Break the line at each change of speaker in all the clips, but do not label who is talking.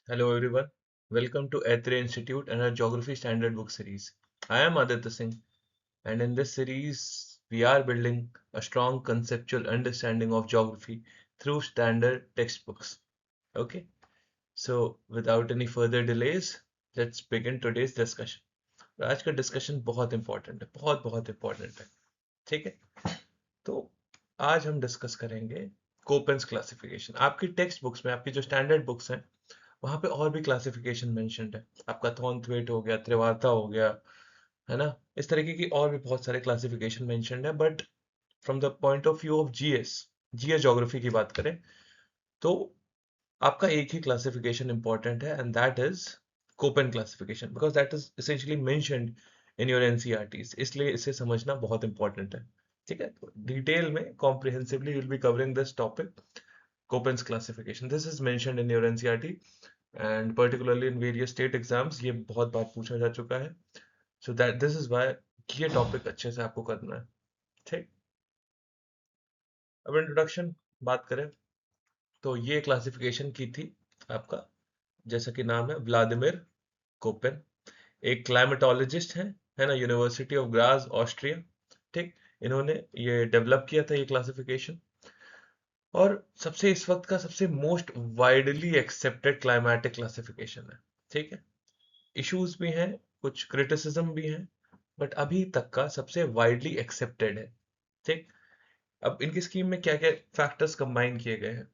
Hello everyone, welcome to Athre Institute and our Geography Standard Book series. I am Aditya Singh, and in this series we are building a strong conceptual understanding of geography through standard textbooks. Okay, so without any further delays, let's begin today's discussion. आज का discussion बहुत important है, बहुत बहुत important है. ठीक है, तो आज हम डिस्कस करेंगे कोपेंस क्लासिफिकेशन. आपकी टेक्स्ट बुक्स में, आपकी जो स्टैंडर्ड बुक्स हैं, वहां पे और भी क्लासिफिकेशन मेंशन्ड है. आपका थॉर्नथवेट हो गया, त्रिवार्ता हो गया, है ना. इस तरीके की और भी बहुत सारे क्लासिफिकेशन मेंशन्ड है. But from the point of view of GS, GS geography की बात करें तो आपका एक ही क्लासिफिकेशन इंपॉर्टेंट है, and that is Koppen classification, because that is essentially mentioned in your NCERTs. इसलिए इसे समझना बहुत इंपॉर्टेंट है. ठीक है, डिटेल में comprehensively will be covering this topic. Copen's classification, this is mentioned in your NCERT and particularly in various state exams. ये बहुत बार पूछा जा चुका है. So that this is why ये टॉपिक अच्छे से आपको करना है. ठीक, अब इंट्रोडक्शन बात करें तो ये क्लासिफिकेशन की थी आपका, जैसा कि नाम है, व्लादिमिर कोपेन. एक क्लाइमेटोलॉजिस्ट हैं, है ना, यूनिवर्सिटी ऑफ ग्राज, ऑस्ट्रिया. ठीक, इन्होंने ये डेवलप किया था ये क्लासिफिकेशन, और सबसे इस वक्त का सबसे most widely accepted climatic classification है. ठीक है, इश्यूज भी हैं, कुछ क्रिटिसिज्म भी हैं, बट अभी तक का सबसे वाइडली एक्सेप्टेड है. ठीक, अब इनकी स्कीम में क्या क्या फैक्टर्स कंबाइन किए गए हैं.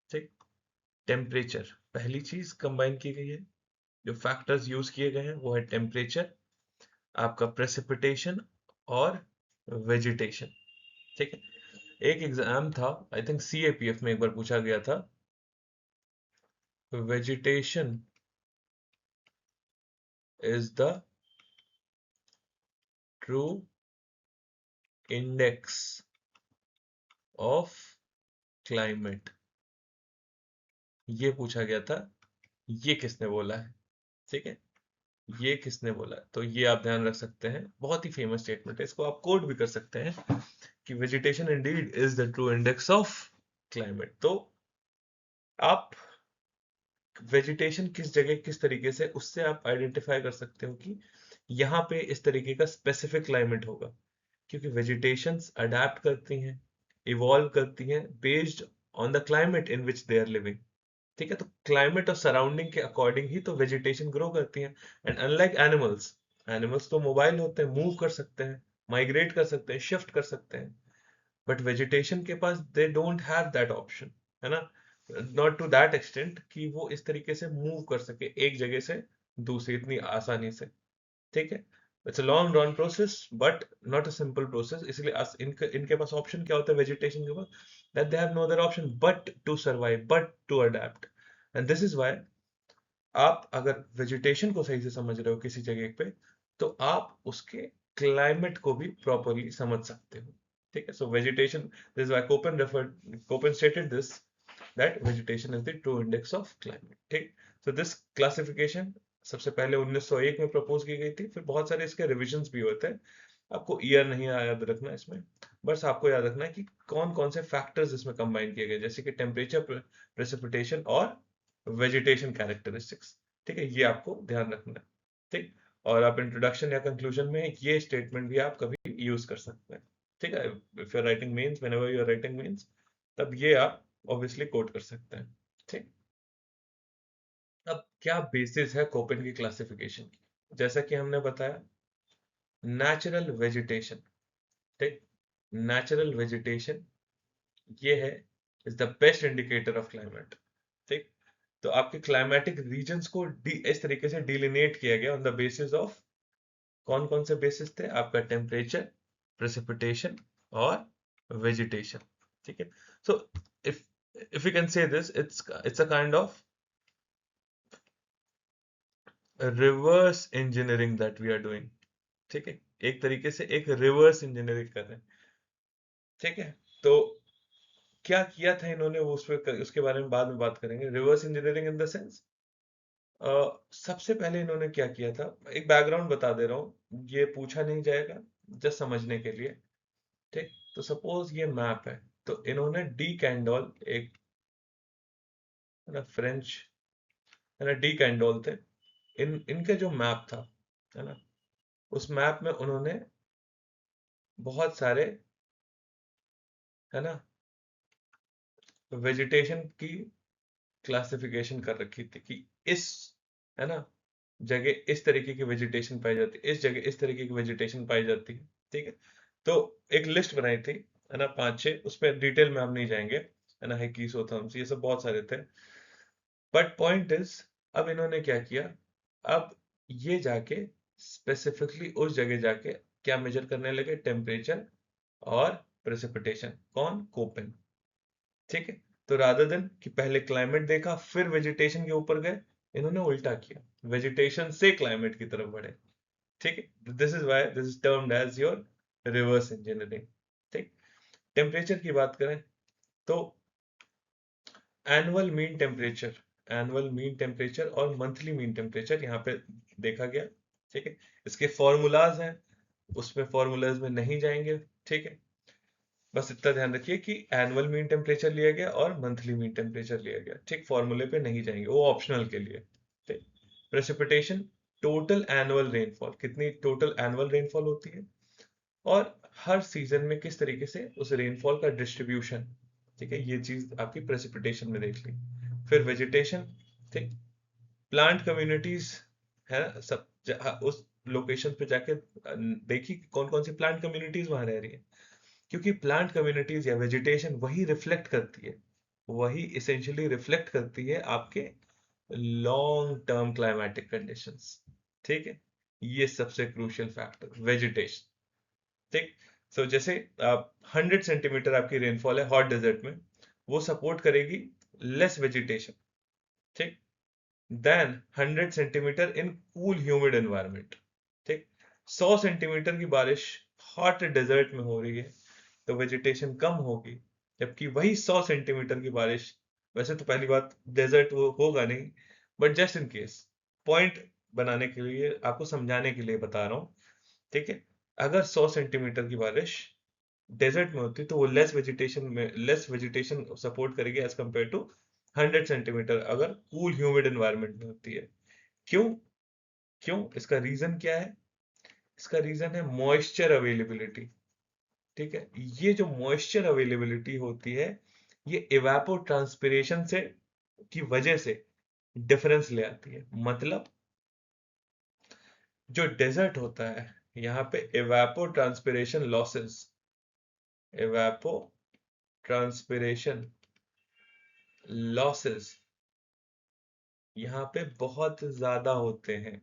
ठीक, टेम्परेचर पहली चीज कंबाइन की गई है. जो फैक्टर्स यूज किए गए हैं वो है टेम्परेचर, आपका प्रेसिपिटेशन और वेजिटेशन. ठीक है, एक एग्जाम था, आई थिंक सीएपीएफ में एक बार पूछा गया था, vegetation is the true index of climate. ये पूछा गया था. ये किसने बोला है? ठीक है, ये किसने बोला है? तो ये आप ध्यान रख सकते हैं, बहुत ही फेमस स्टेटमेंट है, इसको आप कोट भी कर सकते हैं कि vegetation Indeed is the true index of climate. तो आप वेजिटेशन किस जगह किस तरीके से, उससे आप आइडेंटिफाई कर सकते हो कि यहाँ पे इस तरीके का स्पेसिफिक क्लाइमेट होगा, क्योंकि वेजिटेशंस अडेप्ट करती हैं, इवॉल्व करती हैं based on the climate in which they are living. ठीक है, तो क्लाइमेट और सराउंडिंग के अकॉर्डिंग ही तो वेजिटेशन ग्रो करती है. एंड अनलाइक एनिमल्स, एनिमल्स तो मोबाइल होते हैं, मूव कर सकते हैं, माइग्रेट कर सकते हैं, शिफ्ट कर सकते हैं, बट वेजिटेशन के पास they don't have that option, है ना. नॉट टू दैट एक्सटेंट कि वो इस तरीके से मूव कर सके एक जगह से दूसरी इतनी आसानी से. ठीक है, it's a long run process but not a simple process. इसलिए इनके पास ऑप्शन क्या होता है वेजिटेशन के पास, that they have no other option but to survive, but to adapt. And this is why आप अगर वेजिटेशन को सही से समझ रहे हो किसी जगह पे, तो आप उसके क्लाइमेट को भी प्रॉपरली समझ सकते हो. ठीक है, so vegetation, this why Koppen stated this, that vegetation is the true index of climate. ठीक, सो दिस क्लासिफिकेशन सबसे पहले 1901 में प्रपोज की गई थी. फिर बहुत सारे इसके रिविजन्स भी होते हैं. आपको ईयर नहीं याद रखना इसमें, बस आपको याद रखना है कि कौन कौन से फैक्टर्स इसमें कंबाइन किए गए, जैसे कि टेम्परेचर, प्रेसिपिटेशन और वेजिटेशन कैरेक्टरिस्टिक्स. ठीक है, ये आपको ध्यान रखना है. ठीक, और आप इंट्रोडक्शन या कंक्लूजन में ये स्टेटमेंट भी आप कभी यूज कर सकते हैं. ठीक है, if you are writing mains, whenever you are writing mains, तब ये आप ऑब्वियसली कोट कर सकते हैं. ठीक, अब क्या बेसिस है कोपेन की क्लासिफिकेशन की, जैसा कि हमने बताया, नेचुरल वेजिटेशन. ठीक, नेचुरल वेजिटेशन ये है, is the best indicator of climate. ठीक, तो आपके क्लाइमेटिक रीजन्स को इस तरीके से डिलिनेट किया गया ऑन द बेसिस ऑफ, कौन कौन से बेसिस थे, आपका टेम्परेचर, प्रेसिपिटेशन और वेजिटेशन. ठीक है, so if if you can say this, it's a kind of reverse engineering that we are doing. ठीक है, एक तरीके से एक रिवर्स इंजीनियरिंग कर रहे हैं. ठीक है, तो क्या किया था इन्होंने, वो उसके बारे में बाद में बात करेंगे. Reverse engineering in the sense, सबसे पहले इन्होंने क्या किया था, एक बैकग्राउंड बता दे रहा हूँ, ये पूछा नहीं जाएगा, जस्ट समझने के लिए. ठीक, तो सपोज ये मैप है, तो इन्होंने डी कैंडोल, एक, है ना, फ्रेंच, है ना, डी कैंडोल थे। इनका जो मैप था, है ना, उस मैप में उन्होंने बहुत सारे, है ना, वेजिटेशन की क्लासिफिकेशन कर रखी थी कि इस, है ना, जगह इस तरीके की वेजिटेशन पाई जाती है, इस जगह इस तरीके की वेजिटेशन पाई जाती है। ठीक है, तो एक लिस्ट बनाई थी, है ना, 5-6, उसमें डिटेल में हम नहीं जाएंगे, है ना, हेकिसोथर्म्स ये सब बहुत सारे थे। बट पॉइंट इज, अब इन्होंने क्या किया, अब ये जाके स्पेसिफिकली उस जगह जाके क्या मेजर करने लगे, टेम्परेचर और प्रेसिपिटेशन। कौन? कोपेन। ठीक है, तो रादर देन कि पहले क्लाइमेट देखा फिर वेजिटेशन के ऊपर गए, इन्होंने उल्टा किया, वेजिटेशन से क्लाइमेट की तरफ बढ़े। ठीक है, this is why this is termed as your reverse engineering. ठीक, टेम्परेचर की बात करें तो annual mean temperature, annual mean temperature और मंथली मीन टेम्परेचर यहाँ पे देखा गया। ठीक है, इसके फॉर्मूलाज हैं, उसमें फॉर्मूलाज में नहीं जाएंगे। ठीक है, बस इतना ध्यान रखिए कि एनुअल मीन टेम्परेचर लिया गया और मंथली मीन टेम्परेचर लिया गया। ठीक, फॉर्मूले पे नहीं जाएंगे, वो ऑप्शनल के लिए। ठीक, प्रेसिपिटेशन, टोटल एनुअल रेनफॉल, कितनी टोटल एनुअल रेनफॉल होती है और हर सीजन में किस तरीके से उस रेनफॉल का डिस्ट्रीब्यूशन। ठीक है, ये चीज आपकी प्रेसिपिटेशन में देख ली। फिर वेजिटेशन, ठीक, प्लांट कम्युनिटीज, है ना, सब उस लोकेशन पे जाके देखी कौन कौन सी प्लांट कम्युनिटीज वहां रह रही है, क्योंकि प्लांट कम्युनिटीज या वेजिटेशन वही रिफ्लेक्ट करती है, वही इसेंशियली रिफ्लेक्ट करती है आपके लॉन्ग टर्म क्लाइमेटिक कंडीशंस। ठीक है, ये सबसे क्रूशियल फैक्टर वेजिटेशन। ठीक, सो जैसे आप 100 सेंटीमीटर आपकी रेनफॉल है हॉट डेजर्ट में, वो सपोर्ट करेगी लेस वेजिटेशन, ठीक, then 100 centimetre in cool humid environment. ठीक, 100 सेंटीमीटर की बारिश हॉट डेजर्ट में हो रही है तो वेजिटेशन कम होगी, जबकि वही 100 सेंटीमीटर की बारिश, वैसे तो पहली बात डेजर्ट वो होगा नहीं, but just in case, point बनाने के लिए, आपको समझाने के लिए बता रहा हूँ। ठीक है, अगर 100 सेंटीमीटर की बारिश डेजर्ट में होती तो वो लेस वेजिटेशन सपोर्ट करेगी एज कंपेयर टू 100 सेंटीमीटर अगर कूल ह्यूमिड एनवायरनमेंट में होती है। क्यों? क्यों? इसका रीजन क्या है? इसका रीजन है मॉइस्चर अवेलेबिलिटी। ठीक है, ये जो मॉइस्चर अवेलेबिलिटी होती है, ये इवेपो ट्रांसपिरेशन से की वजह से डिफरेंस ले आती है। मतलब जो डेजर्ट होता है, यहाँ पे इवेपो ट्रांसपिरेशन लॉसेस, इवेपो ट्रांसपिरेशन लॉसेस यहाँ पे बहुत ज्यादा होते हैं,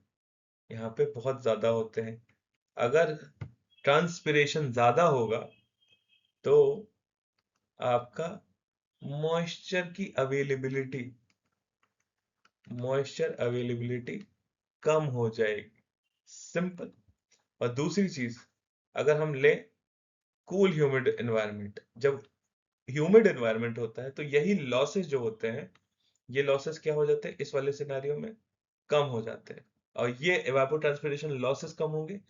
यहाँ पे बहुत ज्यादा होते हैं। अगर ट्रांसपिरेशन ज्यादा होगा तो आपका मॉइस्चर की अवेलेबिलिटी, मॉइस्चर अवेलेबिलिटी कम हो जाएगी, सिंपल। और दूसरी चीज, अगर हम ले कूल ह्यूमिड एनवायरनमेंट, जब ह्यूमिड एनवायरनमेंट होता है तो यही लॉसेस जो होते हैं, ये लॉसेस क्या हो जाते हैं इस वाले सिनेरियो में, कम हो जाते हैं। और ये इवेपोट्रांसपिरेशन लॉसेस कम होंगे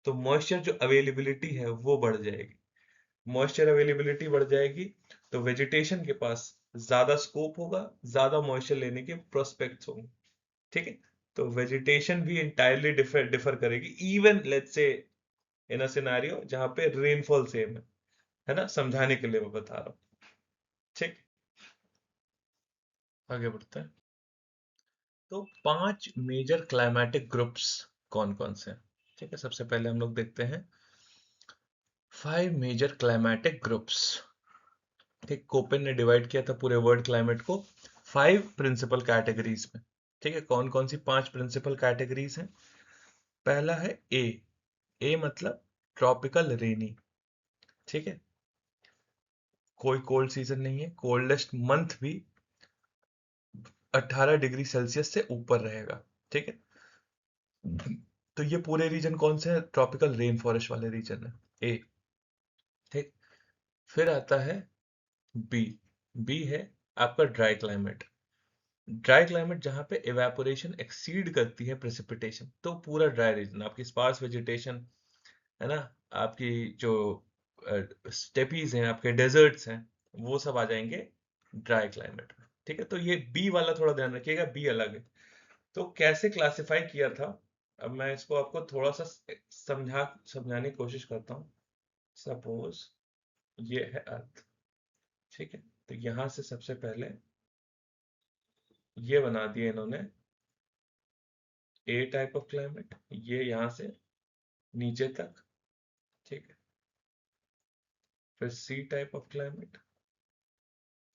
तो मॉइस्चर जो अवेलेबिलिटी है वो बढ़ जाएगी। मॉइस्चर अवेलेबिलिटी बढ़ जाएगी तो वेजिटेशन के पास ज्यादा स्कोप होगा, ज्यादा मॉइस्चर लेने के प्रोस्पेक्ट्स होंगे। ठीक है, तो वेजिटेशन भी इंटायरली डिफर करेगी, even let's say in a scenario जहां पे रेनफॉल सेम है ना, समझाने के लिए मैं बता रहा हूँ। ठीक, आगे बढ़ते हैं। तो 5 मेजर क्लाइमेटिक ग्रुप्स कौन कौन से हैं? ठीक है, सबसे पहले हम लोग देखते हैं 5 मेजर क्लाइमेटिक ग्रुप्स। ठीक, कोपेन ने डिवाइड किया था पूरे वर्ल्ड क्लाइमेट को 5 प्रिंसिपल कैटेगरीज में। ठीक है, कौन कौन सी 5 प्रिंसिपल कैटेगरीज हैं? पहला है ए, ए मतलब ट्रॉपिकल रेनी। ठीक है, कोई कोल्ड सीजन नहीं है, कोल्डेस्ट मंथ भी 18 डिग्री सेल्सियस से ऊपर रहेगा। ठीक है, तो ये पूरे रीजन कौन से है? ट्रॉपिकल रेन फॉरेस्ट वाले रीजन है, ए। ठीक, फिर आता है बी, बी है आपका ड्राई क्लाइमेट। ड्राई क्लाइमेट जहां पे इवेपोरेशन एक्सीड करती है प्रेसिपिटेशन, तो पूरा ड्राई रीजन, आपकी स्पार्स वेजिटेशन, है ना, आपकी जो स्टेपीज हैं, आपके डेजर्ट्स हैं, वो सब आ जाएंगे ड्राई क्लाइमेट में। ठीक है, तो ये बी वाला थोड़ा ध्यान रखिएगा, बी अलग है। तो कैसे क्लासिफाई किया था, अब मैं इसको आपको थोड़ा सा समझाने की कोशिश करता हूँ। सपोज ये है अर्थ, ठीक है, तो यहां से सबसे पहले ये बना दिया इन्होंने ए टाइप ऑफ क्लाइमेट, ये यहां से नीचे तक, ठीक है, फिर सी टाइप ऑफ क्लाइमेट,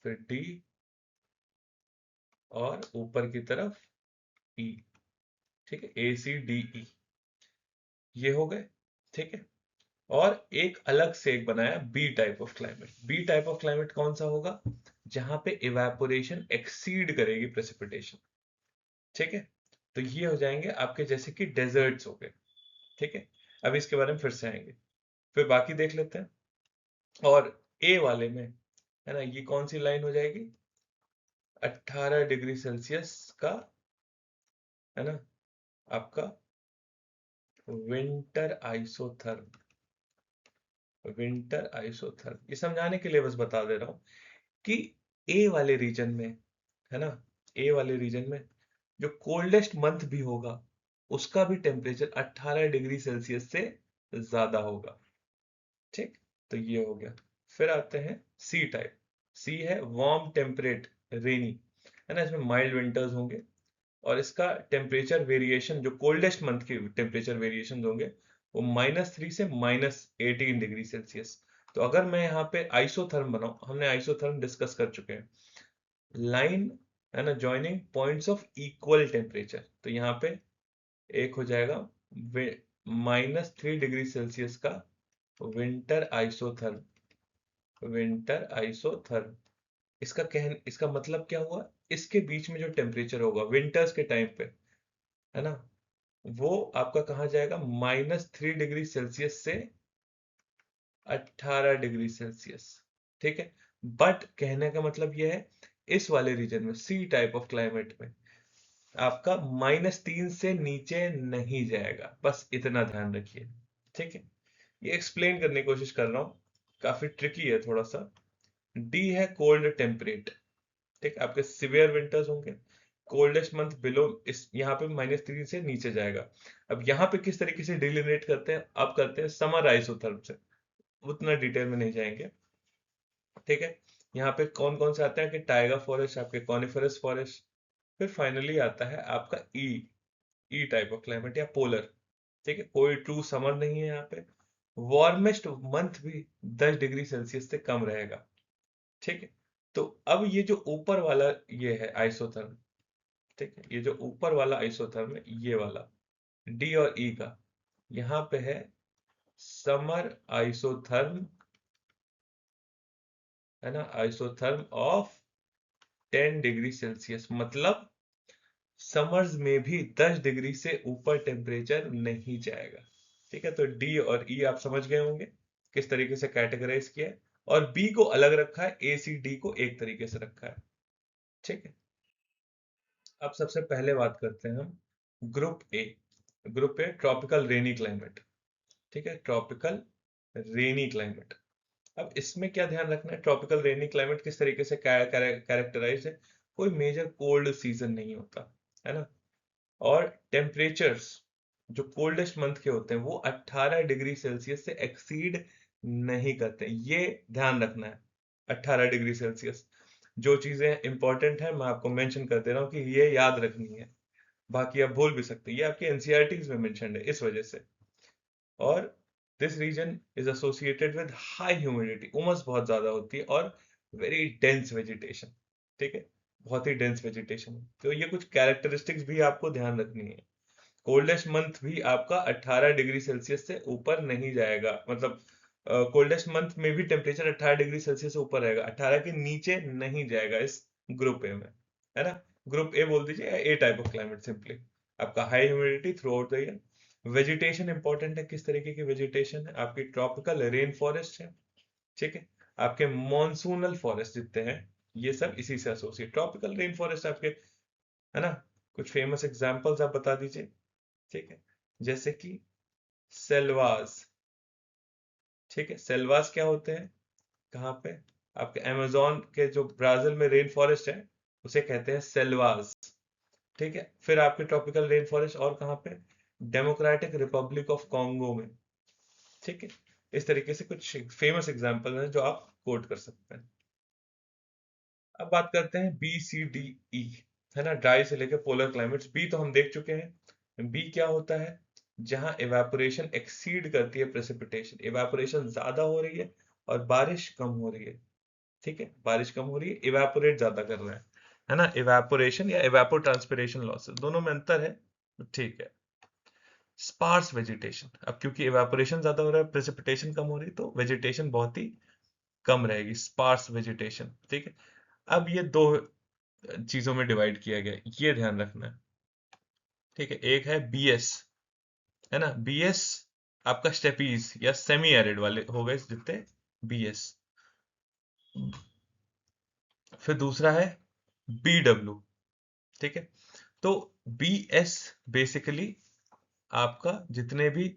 फिर डी, और ऊपर की तरफ ई, ठीक है, ए सी डी ई, ये हो गए, ठीक है। और एक अलग से एक बनाया B type of climate. B type of climate कौन सा होगा, जहां पे इवेपोरेशन एक्सीड करेगी प्रेसिपिटेशन, ठीक है। तो ये हो जाएंगे आपके जैसे कि डेजर्ट्स हो गए, ठीक है। अब इसके बारे में फिर से आएंगे, फिर बाकी देख लेते हैं। और ए वाले में है ना, ये कौन सी लाइन हो जाएगी, 18 डिग्री सेल्सियस का, है ना, आपका विंटर आइसोथर्म। विंटर आइसोथर्म ये समझाने के लिए बस बता दे रहा हूं कि ए वाले रीजन में, है ना, ए वाले रीजन में जो कोल्डेस्ट मंथ भी होगा उसका भी टेम्परेचर 18 डिग्री सेल्सियस से ज्यादा होगा, ठीक। तो ये हो गया। फिर आते हैं सी टाइप। सी है वार्म टेम्परेट रेनी, है ना, इसमें माइल्ड विंटर्स होंगे, और इसका टेम्परेचर वेरिएशन जो कोल्डेस्ट मंथ के टेम्परेचर वेरिएशन होंगे वो -3 से -18 डिग्री सेल्सियस। तो अगर मैं यहाँ पे आइसोथर्म बनाऊं, हमने आइसोथर्म डिस्कस कर चुके हैं, लाइन, है ना, joining points of equal temperature, तो यहाँ पे एक हो जाएगा -3 डिग्री सेल्सियस का विंटर आइसोथर्म। विंटर आइसोथर्म, इसका मतलब क्या हुआ, इसके बीच में जो टेम्परेचर होगा विंटर्स के टाइम पे, है ना, वो आपका कहा जाएगा -3 डिग्री सेल्सियस से 18 डिग्री सेल्सियस, ठीक है। बट कहने का मतलब यह है, इस वाले रीजन में सी टाइप ऑफ क्लाइमेट में आपका -3 से नीचे नहीं जाएगा, बस इतना ध्यान रखिए, ठीक है। ये एक्सप्लेन करने की कोशिश कर रहा हूं, काफी ट्रिकी है थोड़ा सा। डी है कोल्ड टेम्परेट, ठीक, आपके सिवियर विंटर्स होंगे, कोल्डेस्ट मंथ बिलो इस यहाँ पे -3 से नीचे जाएगा। अब यहाँ पे किस तरीके से डिलिनेट करते हैं, अब करते हैं समर आइसोथर्म से, उतना डिटेल में नहीं जाएंगे, ठीक है। यहाँ पे कौन कौन से आते हैं कि टाइगर फॉरेस्ट, आपके कॉनिफरस फॉरेस्ट, फिर फाइनली आता है आपका ई, ई टाइप ऑफ क्लाइमेट या पोलर, ठीक है। कोई ट्रू समर नहीं है यहाँ पे, वार्मेस्ट मंथ भी 10 डिग्री सेल्सियस से कम रहेगा, ठीक है। तो अब ये जो ऊपर वाला ये है आइसोथर्म, ठीक है, ये जो ऊपर वाला आइसोथर्म है ये वाला डी और ई का, यहाँ पे है समर आइसोथर्म, है ना, आइसोथर्म ऑफ 10 डिग्री सेल्सियस, मतलब समर्स में भी 10 डिग्री से ऊपर टेम्परेचर नहीं जाएगा, ठीक है। तो डी और ई आप समझ गए होंगे किस तरीके से कैटेगराइज किया है, और बी को अलग रखा है, ए सी डी को एक तरीके से रखा है, ठीक है। अब सबसे पहले बात करते हैं हम group A. Group A tropical rainy climate, ठीक है, ट्रॉपिकल रेनी क्लाइमेट। अब इसमें क्या ध्यान रखना है, ट्रॉपिकल रेनी क्लाइमेट किस तरीके से कैरेक्टराइज है, कोई मेजर कोल्ड सीजन नहीं होता, है ना, और टेम्परेचर्स जो कोल्डेस्ट मंथ के होते हैं वो 18 डिग्री सेल्सियस से एक्सीड नहीं करते, ये ध्यान रखना है। 18 डिग्री सेल्सियस, जो चीजें इंपॉर्टेंट है मैं आपको मेंशन कर दे रहा हूँ कि ये याद रखनी है, बाकी आप भूल भी सकते हैं, ये आपके एनसीईआरटीज में मेंशन्ड है इस वजह से। और this region is associated with high humidity, उमस बहुत ज्यादा होती है, और वेरी डेंस वेजिटेशन, ठीक है, बहुत ही डेंस वेजिटेशन। तो ये कुछ कैरेक्टरिस्टिक्स भी आपको ध्यान रखनी है। कोल्डेस्ट मंथ भी आपका 18 डिग्री सेल्सियस से ऊपर नहीं जाएगा, मतलब कोल्डेस्ट मंथ में भी टेम्परेचर 18 डिग्री सेल्सियस से ऊपर रहेगा, 18 के नीचे नहीं जाएगा इस ग्रुप ए में, है ना। ग्रुप ए बोल दीजिए, ए टाइप ऑफ क्लाइमेट सिंपली, आपका high humidity through out the year. Vegetation important है, किस तरीके की वेजिटेशन है, आपकी ट्रॉपिकल रेन फॉरेस्ट है, ठीक है, आपके मॉनसूनल फॉरेस्ट जितने हैं ये सब इसी से एसोसिएट, ट्रॉपिकल रेन फॉरेस्ट आपके, है ना। कुछ फेमस एग्जांपल्स आप बता दीजिए, ठीक है, जैसे कि सेल्वास, ठीक है, सेल्वास क्या होते हैं, कहाँ पे, आपके अमेजोन के जो ब्राजील में रेन फॉरेस्ट है उसे कहते हैं सेल्वास, ठीक है। फिर आपके ट्रॉपिकल रेन फॉरेस्ट और कहाँ पे, डेमोक्रेटिक रिपब्लिक ऑफ कॉन्गो में, ठीक है। इस तरीके से कुछ फेमस एग्जांपल हैं जो आप कोट कर सकते हैं। अब बात करते हैं बी सी डी ई, है ना, ड्राई से लेकर पोलर क्लाइमेट्स। बी तो हम देख चुके हैं। बी क्या होता है, जहां इवेपोरेशन एक्सीड करती है प्रेसिपिटेशन, इवेपोरेशन ज्यादा हो रही है और बारिश कम हो रही है, ठीक है, बारिश कम हो रही है, इवेपोरेट ज्यादा कर रहा है ना, इवेपोरेशन या इवेपो ट्रांसपिरेशन लॉसेस, दोनों में अंतर है, ठीक है। स्पार्स वेजिटेशन, अब क्योंकि इवेपोरेशन ज्यादा हो रहा है, प्रेसिपिटेशन कम हो रही है, तो वेजिटेशन बहुत ही कम रहेगी, स्पार्स वेजिटेशन, ठीक है। अब ये दो चीजों में डिवाइड किया गया है, ये ध्यान रखना है, ठीक है। एक है बीएस, है ना, बीएस आपका स्टेपीज या सेमी एरिड वाले हो गए जितने, बीएस। फिर दूसरा है बीडब्ल्यू, ठीक है। तो बीएस बेसिकली आपका जितने भी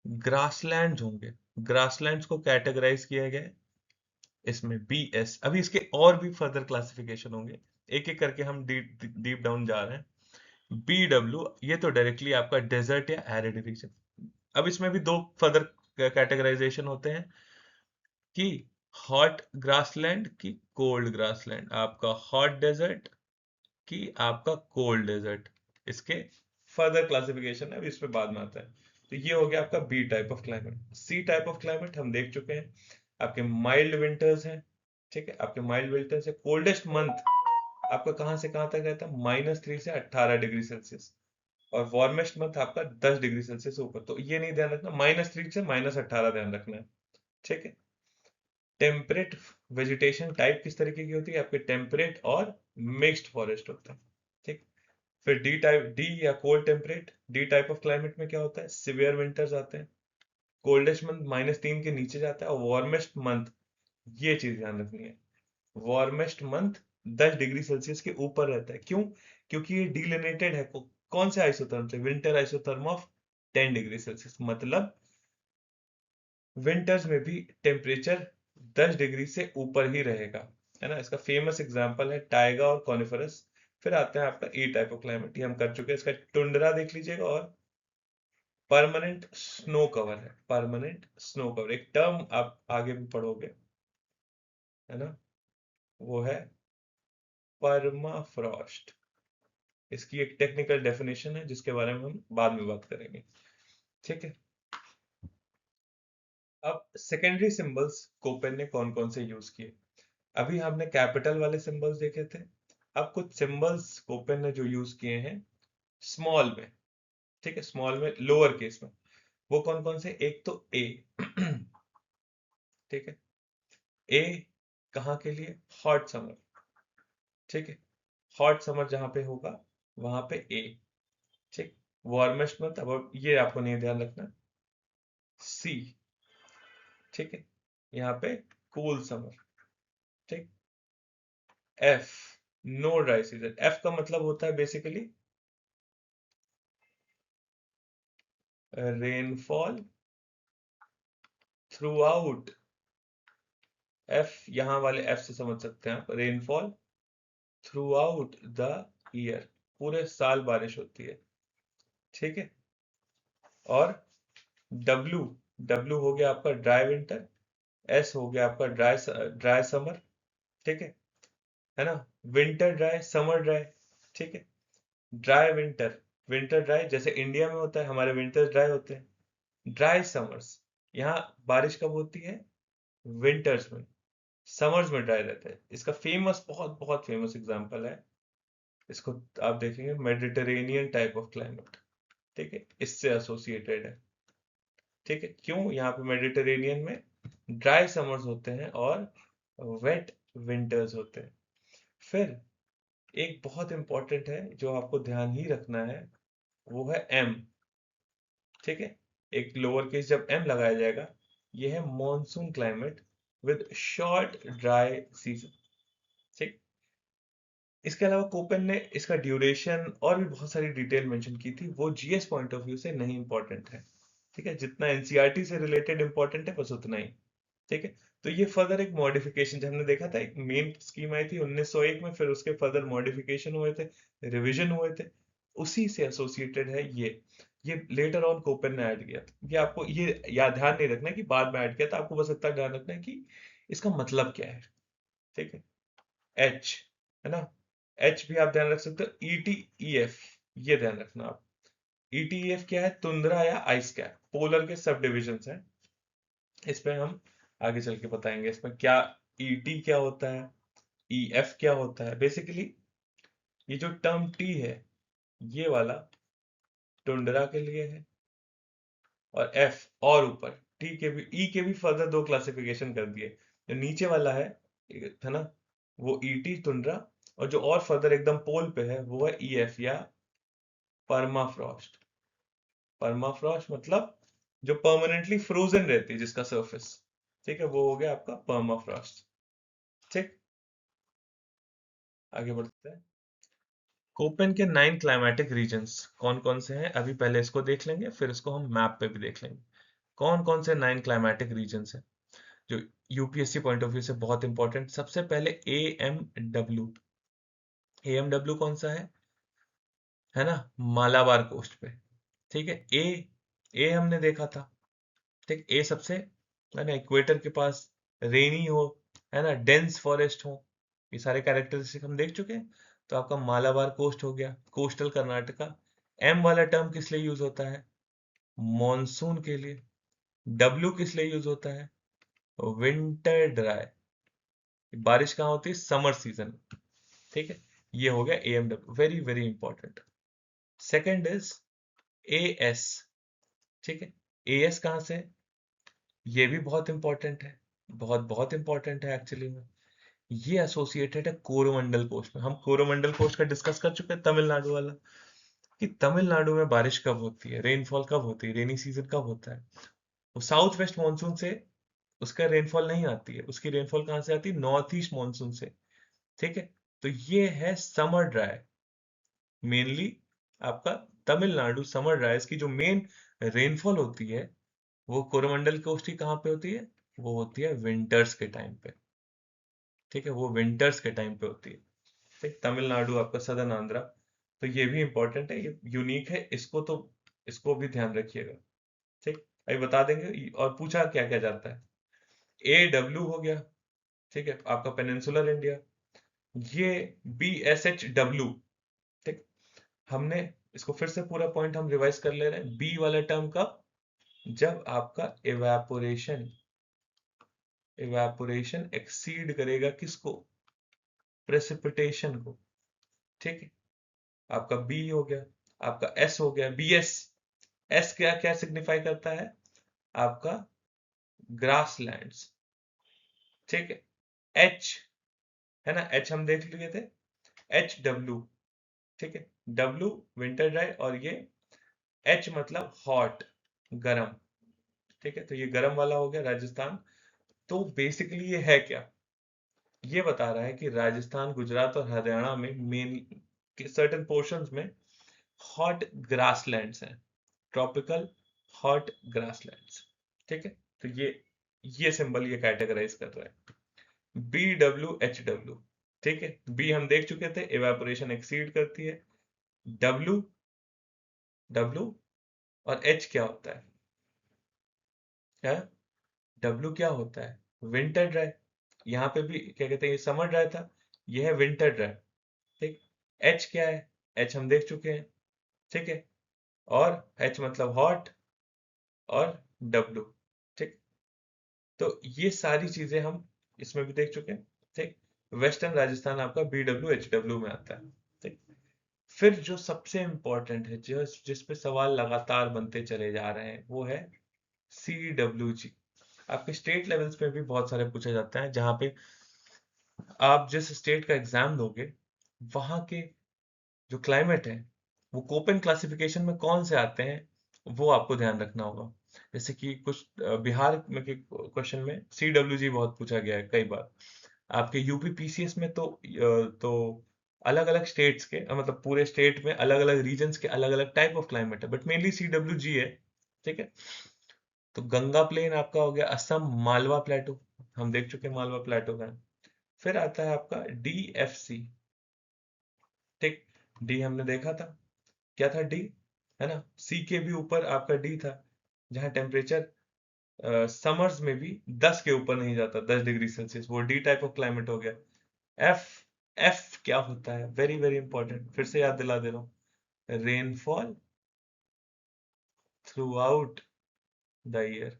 ग्रासलैंड्स होंगे, ग्रासलैंड्स को कैटेगराइज किया गया है इसमें बीएस। अभी इसके और भी फर्दर क्लासिफिकेशन होंगे, एक एक करके हम डीप डीप डाउन जा रहे हैं। बीडब्ल्यू ये तो डायरेक्टली आपका डेजर्ट या एरिड रीजन। अब इसमें भी दो फर्दर कैटेगराइजेशन होते हैं कि हॉट ग्रासलैंड की कोल्ड ग्रासलैंड, आपका हॉट डेजर्ट की आपका कोल्ड डेजर्ट, इसके फर्दर क्लासिफिकेशन है, अभी इस पे बाद में आता है। तो ये हो गया आपका B type of climate. C type of climate हम देख चुके हैं, आपके माइल्ड विंटर्स हैं, ठीक है, आपके माइल्ड विंटर्स है। कोल्डेस्ट मंथ आपका कहां से कहां तक रहता है, -3 से 18 डिग्री सेल्सियस, और वार्मेस्ट मंथ आपका 10 डिग्री सेल्सियस ऊपर। तो ये नहीं ध्यान रखना, -3 से -18 ध्यान रखना है, ठीक है। टेम्परेट वेजिटेशन टाइप किस तरीके की होती है, आपके टेम्परेट और मिक्स्ड फॉरेस्ट होता है, ठीक। फिर डी टाइप, डी या cold temperate, D type of climate में क्या होता है, सिवियर विंटर्स आते हैं, कोल्डेस्ट मंथ -3 के नीचे जाता है, और वार्मेस्ट मंथ, ये चीज ध्यान रखनी है, वार्मेस्ट मंथ 10 डिग्री सेल्सियस के ऊपर रहता है। क्यों, क्योंकि ये डिलिनेटेड है कौन से आइसोथर्म से, winter isotherm of 10 degree Celsius, मतलब विंटर्स में भी टेम्परेचर 10 डिग्री से ऊपर ही रहेगा, है ना। इसका फेमस एग्जांपल है टाइगा और कॉनिफरस। फिर आते हैं आपका ई टाइप ऑफ क्लाइमेट, ये हम कर चुके हैं, इसका टुंड्रा देख लीजिएगा, और परमानेंट स्नो कवर है, परमानेंट स्नो कवर एक टर्म आप आगे भी पढ़ोगे, है ना, वो है परमाफ्रॉस्ट। इसकी एक टेक्निकल डेफिनेशन है जिसके बारे में हम बाद में बात करेंगे, ठीक है। अब सेकेंडरी सिंबल्स कोपेन ने कौन कौन से यूज किए, अभी हमने कैपिटल वाले सिंबल्स देखे थे, अब कुछ सिंबल्स कोपेन ने जो यूज किए हैं स्मॉल में, ठीक है, स्मॉल में, लोअर केस में, वो कौन कौन से, एक तो ए, ठीक है, ए कहाँ के लिए, हॉट समर, ठीक है, हॉट समर जहां पे होगा वहां पे ए, ठीक। वार्मेस्ट मंथ, अब ये आपको नहीं ध्यान रखना, सी, ठीक है, यहाँ पे कूल समर, ठीक। F, no dry season, F का मतलब होता है basically rainfall throughout, F यहाँ वाले एफ से समझ सकते हैं आप, rainfall throughout the year, पूरे साल बारिश होती है, ठीक है। और डब्ल्यू, डब्ल्यू हो गया आपका ड्राई विंटर, एस हो गया आपका ड्राई ड्राई समर, ठीक है ना, विंटर ड्राई समर ड्राई, ठीक है। ड्राई विंटर, विंटर ड्राई जैसे इंडिया में होता है, हमारे विंटर्स ड्राई होते हैं। ड्राई समर्स, यहाँ बारिश कब होती है, विंटर्स में, समर्स में ड्राई रहता है। इसका फेमस, बहुत बहुत फेमस एग्जांपल है, इसको आप देखेंगे, मेडिटेरेनियन टाइप ऑफ क्लाइमेट, ठीक है, इससे एसोसिएटेड है, ठीक है। क्यों, यहाँ पे मेडिटेरेनियन में ड्राई समर्स होते हैं और वेट विंटर्स होते हैं। फिर एक बहुत इंपॉर्टेंट है जो आपको ध्यान ही रखना है, वो है एम, ठीक है, एक लोअर केस जब एम लगाया जाएगा, ये है monsoon climate with short dry season, ठीक। इसके अलावा कोपेन ने इसका ड्यूरेशन और भी बहुत सारी डिटेल मेंशन की थी, वो जीएस पॉइंट ऑफ व्यू से नहीं इंपॉर्टेंट है, ठीक है, जितना एनसीईआरटी से रिलेटेड इंपॉर्टेंट है बस उतना ही, ठीक है। तो ये फर्दर एक मॉडिफिकेशन हमने देखा था, एक मेन स्कीम आई थी 1901 में, फिर उसके फर्दर मॉडिफिकेशन हुए थे, रिवीजन हुए थे, उसी से एसोसिएटेड है ये लेटर ऑन कोपेन ने ऐड किया था। ये आपको ये याद ध्यान नहीं रखना है कि बाद में ऐड किया था, आपको बस इतना ध्यान रखना है कि इसका मतलब क्या है। ठीक है, एच है ना, एच भी आप ध्यान रख सकते हो, ई टी ई एफ ये ध्यान रखना आप। ई टी ई एफ क्या है, तुंद्रा या आइस कैप, पोलर के सब डिविजन हैं। इस पे हम आगे चल के बताएंगे इसमें क्या ई टी क्या होता है, ई एफ क्या होता है। बेसिकली ये जो टर्म टी है ये वाला टुंड्रा के लिए है, और एफ और ऊपर टी के भी, ई के भी फर्दर दो क्लासिफिकेशन कर दिए। जो नीचे वाला है ना, वो ई टी टुंड्रा, और जो और फर्दर एकदम पोल पे है वो है ई एफ या परमाफ्रॉस्ट। परमाफ्रॉस्ट मतलब जो परमानेंटली फ्रोजन रहती है जिसका सरफेस, ठीक है, वो हो गया आपका परमाफ्रॉस्ट। ठीक, आगे बढ़ते हैं। कोपेन के 9 क्लाइमेटिक रीजन्स कौन कौन से हैं, अभी पहले इसको देख लेंगे, फिर इसको हम मैप पे भी देख लेंगे। कौन कौन से 9 क्लाइमेटिक रीजन्स हैं जो यूपीएससी पॉइंट ऑफ व्यू से बहुत इंपॉर्टेंट। सबसे पहले A M W. A M W कौन सा है ना, मालाबार कोस्ट पे। ठीक है, ए हमने देखा था। ठीक, ए सबसे है ना इक्वेटर के पास, रेनी हो, है ना, डेंस फॉरेस्ट हो, ये सारे कैरेक्टरिस्टिक हम देख चुके हैं। तो आपका मालाबार कोस्ट हो गया, कोस्टल कर्नाटका। एम वाला टर्म किस लिए यूज होता है, मॉनसून के लिए। डब्ल्यू किस लिए यूज होता है, विंटर ड्राई, बारिश कहाँ होती है, समर सीजन। ठीक है, ये हो गया A M W, very very important. Second is A S. ठीक है, ए एस कहाँ से है? ये भी बहुत इंपॉर्टेंट है, बहुत बहुत इंपॉर्टेंट है एक्चुअली में। ये एसोसिएटेड है कोरोमंडल कोस्ट में। हम कोरोमंडल कोस्ट का डिस्कस कर चुके हैं, तमिलनाडु वाला, कि तमिलनाडु में बारिश कब होती है, रेनफॉल कब होती है, रेनी सीजन कब होता है। वो साउथ वेस्ट मानसून से उसका रेनफॉल नहीं आती है, उसकी रेनफॉल कहाँ से आती है, नॉर्थ ईस्ट मानसून से। ठीक है, तो ये है समर ड्राई, मेनली आपका तमिलनाडु समर ड्राई की जो मेन रेनफॉल होती है वो कोरोमंडल कोस्ट की कहाँ पे होती है, वो होती है विंटर्स के टाइम पे। ठीक है, वो विंटर्स के टाइम पे होती है। ठीक, तमिलनाडु आपका सदर्न आंध्रा। तो ये भी इंपॉर्टेंट है, ये यूनिक है, इसको तो इसको भी ध्यान रखिएगा। ठीक, अभी बता देंगे। और पूछा क्या क्या जाता है, ए डब्ल्यू हो गया, ठीक है, आपका पेनिनसुलर इंडिया। ये बी एस एच डब्ल्यू। ठीक, हमने इसको फिर से पूरा पॉइंट हम रिवाइज कर ले रहे हैं। बी वाला टर्म का जब आपका इवेपोरेशन इवेपोरेशन एक्सीड करेगा किसको, प्रेसिपिटेशन को। ठीक है, आपका बी हो गया, आपका एस हो गया, बी एस। एस क्या क्या सिग्निफाई करता है, आपका ग्रासलैंड्स। ठीक है, एच है ना, एच हम देख लिए थे, एच डब्ल्यू। ठीक है, डब्ल्यू विंटर ड्राई, और ये एच मतलब हॉट, गरम। ठीक है, तो ये गरम वाला हो गया राजस्थान। तो बेसिकली ये है क्या, ये बता रहा है कि राजस्थान, गुजरात और हरियाणा में मेन सर्टेन पोर्शंस में हॉट ग्रासलैंड्स हैं, ट्रॉपिकल हॉट ग्रासलैंड्स। ठीक है, तो ये सिंबल ये कैटेगराइज कर रहा है, बी डब्ल्यू एच डब्ल्यू। ठीक है, बी हम देख चुके थे, इवेपोरेशन एक्सीड करती है। डब्ल्यू डब्ल्यू और एच क्या होता है, डब्ल्यू क्या होता है, विंटर ड्राई। यहाँ पे भी क्या कहते हैं, ये समर ड्राई था, ये है विंटर ड्राई। ठीक, एच क्या है, एच हम देख चुके हैं। ठीक है, और एच मतलब हॉट, और डब्ल्यू। ठीक, तो ये सारी चीजें हम इसमें भी देख चुके हैं। ठीक, वेस्टर्न राजस्थान आपका बी डब्ल्यू एच डब्ल्यू में आता है। ठीक, फिर जो सबसे इंपॉर्टेंट है, जिस पे सवाल लगातार बनते चले जा रहे हैं, वो है सी डब्ल्यू जी। आपके स्टेट लेवल्स पे भी बहुत सारे पूछे जाते हैं, जहां पे आप जिस स्टेट का एग्जाम दोगे वहां के जो क्लाइमेट है वो कोपेन क्लासिफिकेशन में कौन से आते हैं वो आपको ध्यान रखना होगा। जैसे कि कुछ बिहार में के क्वेश्चन में सी डब्ल्यू जी बहुत पूछा गया है कई बार। आपके यूपी पीसीएस में तो अलग अलग स्टेट्स के मतलब पूरे स्टेट में अलग अलग रीजन्स के अलग अलग टाइप ऑफ क्लाइमेट है, but mainly C W G है। ठीक है, तो गंगा प्लेन आपका हो गया असम, मालवा प्लेटो हम देख चुके हैं, मालवा प्लेटो का है। फिर आता है आपका डी एफ सी। ठीक, डी हमने देखा था, क्या था, डी, है ना। सी के भी ऊपर आपका डी था, जहाँ टेम्परेचर समर्स में भी 10 के ऊपर नहीं जाता, 10 डिग्री सेल्सियस, वो डी टाइप ऑफ क्लाइमेट हो गया। एफ, एफ क्या होता है, वेरी वेरी इंपॉर्टेंट, फिर से याद दिला दे रहा हूँ, rainfall throughout the year,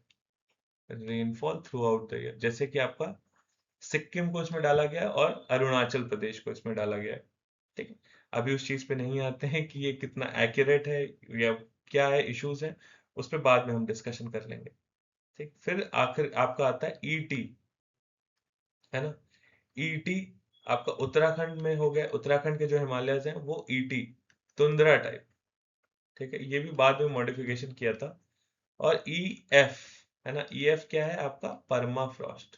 rainfall throughout the year, जैसे कि आपका सिक्किम को इसमें डाला गया और अरुणाचल प्रदेश को इसमें डाला गया है। ठीक है, अभी उस चीज पे नहीं आते हैं कि ये कितना एक्यूरेट है या क्या है, इश्यूज है, उस पर बाद में हम डिस्कशन कर लेंगे। ठीक, फिर आखिर आपका आता है ईटी, है ना। ईटी आपका उत्तराखंड में हो गया, उत्तराखंड के जो हिमालयज हैं वो ईटी, तुंद्रा टाइप। ठीक है, ये भी बाद में मॉडिफिकेशन किया था। और ई एफ, है ना, ई एफ क्या है आपका, परमाफ्रॉस्ट,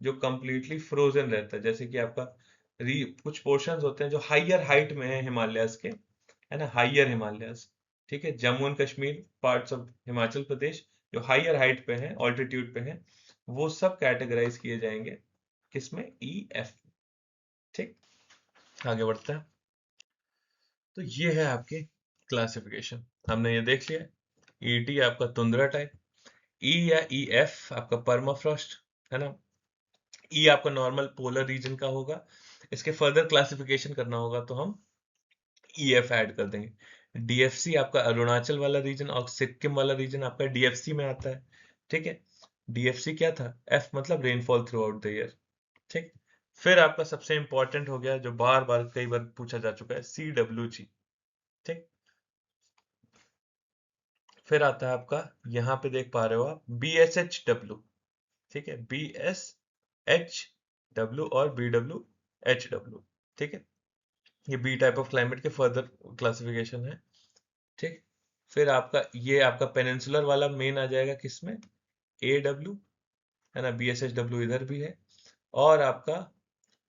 जो कंप्लीटली फ्रोजन रहता है, जैसे कि आपका कुछ पोर्शंस होते हैं जो हाइयर हाइट में है हिमालयस के, है ना, हाइयर हिमालयस। ठीक है, Jammu and Kashmir, parts of Himachal Pradesh जो हाइयर हाइट पे हैं, ऑल्टीट्यूड पे हैं, वो सब कैटेगराइज किए जाएंगे किसमें, ई एफ। ठीक, आगे बढ़ते हैं। तो ये है आपके क्लासिफिकेशन, हमने ये देख लिया। ईटी आपका तुंद्रा टाइप, ई या ई एफ आपका परमाफ्रॉस्ट, है ना। ई आपका नॉर्मल पोलर रीजन का होगा, इसके फर्दर क्लासिफिकेशन करना होगा तो हम ई एफ ऐड कर देंगे। डीएफसी आपका अरुणाचल वाला रीजन और सिक्किम वाला रीजन आपका डीएफसी में आता है। ठीक है, डीएफसी क्या था, एफ मतलब rainfall throughout the year. ठीक, फिर आपका सबसे इंपॉर्टेंट हो गया जो बार बार कई बार पूछा जा चुका है, सी डब्ल्यू जी। ठीक, फिर आता है आपका, यहाँ पे देख पा रहे हो आप, बी एस एच डब्ल्यू। ठीक है, बी एस एच डब्ल्यू और बी डब्ल्यू एच डब्ल्यू। ठीक है, ये बी टाइप ऑफ क्लाइमेट के फर्दर क्लासिफिकेशन है। ठीक, फिर आपका ये आपका पेनिनसुलर वाला मेन आ जाएगा किसमें, ए डब्ल्यू, है ना, बी एस एच डब्ल्यू इधर भी है। और आपका